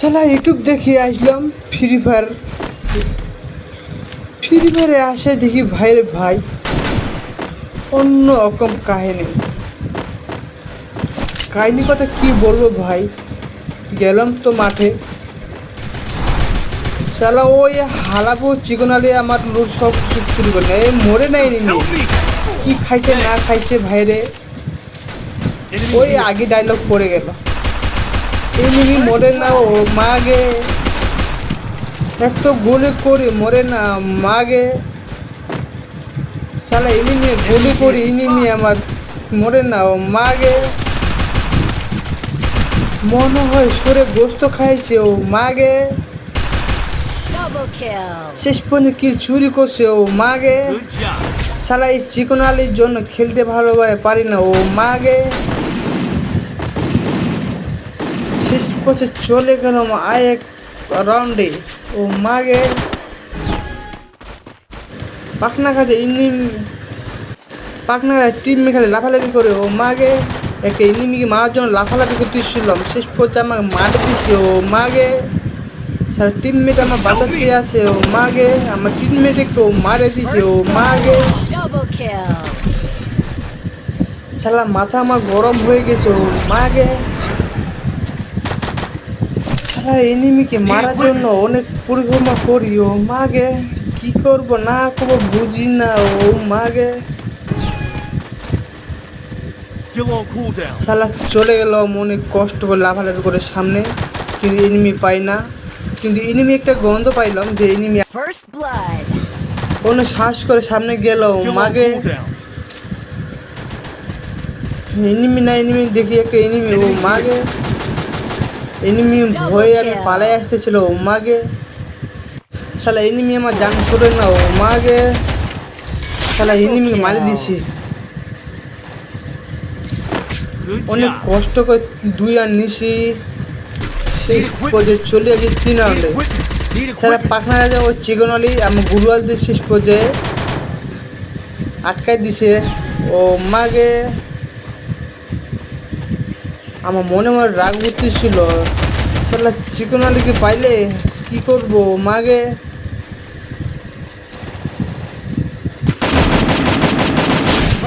শালা ইউটিউব দেখি আসলাম ফ্রি ফায়ারে আসে দেখি ভাইরে ভাই অন্য রকম কাহিনী কথা কি বলবো ভাই। গেলাম তো মাঠে, শালা ওই হালাবো চিকন আলী আমার লোক সব শুরু করে এই মরে নাই নিমি কি খাইছে না খাইছে ভাইরে। ওই আগে ডায়লগ পড়ে গেল, এনিমি মরে না ও মাগে, এত গুলি করি মরে না মাগে। শালা এনিমি গুলি করি এনিমি আমার মরে না ও মাগে। মনে হয় সরে গোস্ত খাইছে ও মাগে। শেষ পর্যন্ত কি চুরি করছে ও মাগে। শালা এই চিকন আলীর জন্য খেলতে ভালোভাবে পারি না ও মাগে। শেষ পর্যন্ত চলে গেলাম এক রাউন্ডে ও মাগে। পাখনা খাতে পাখনা টিম মেখালে লাফালাফি করে ও মাগে। একটা এনিমিকে মারার জন্য লাফালাফি করতেছিলাম, শেষ পর্যন্ত আমাকে মারে দিচ্ছে ও মাগে। সারা টিমমেট আমার বাঁচাতে আসে ও মাগে, আমার টিমমেটকে ও মারে দিচ্ছে ও মাগে। শালা মাথা আমার গরম হয়ে গেছে ও মাগে। শালা এনিমিকে মারার জন্য অনেক পরিকল্পনা করি ও মাগে, কি করবো না করবো বুঝি না ও মাগে। শালা চলে গেল অনেক কষ্ট করে লাফালাফি করে সামনে, কিন্তু এনিমি পাই না। কিন্তু এনিমি একটা গন্ধ পাইলাম যে এনিমি অনেক সাহস করে সামনে গেল মাগে। এনিমি না এনিমি দেখি একটা এনিমি ও মাগে। এনিমি ভয়ে আমি পালাই আসতেছিল ও মাগে। শালা এনিমি আমার জান ছড়ে না ও মাগে। শালা এনিমিকে মারি দিছি অনেক কষ্ট করে 2 রান নিছি, শেষ পর্যায়ে চলে গেছি 3 রাউন্ডে। সারা পাখনা রাজা ওই চিকন আলী আমার গুরুয়াল দিয়ে শেষ পর্যায়ে আটকাই দিছে ও মাগে। আমার মনে রাগ উঠতেছিল, শালা চিকন আলীকে পাইলে কি করবো মাগে।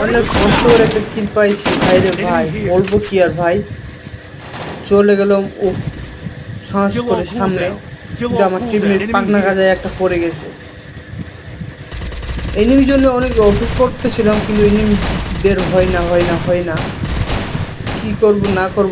অনেক কষ্ট করে একটা কিল পাইছি ভাইরে ভাই, বলবো কি আর ভাই। চলে গেলাম ও সাহস করে সামনে, কিন্তু আমার টিমের পাখনা গাজায় একটা পড়ে গেছে। এনিমির জন্য অনেক অসুখ করতেছিলাম, কিন্তু এনিমি বের হয় না কি করবো না করবো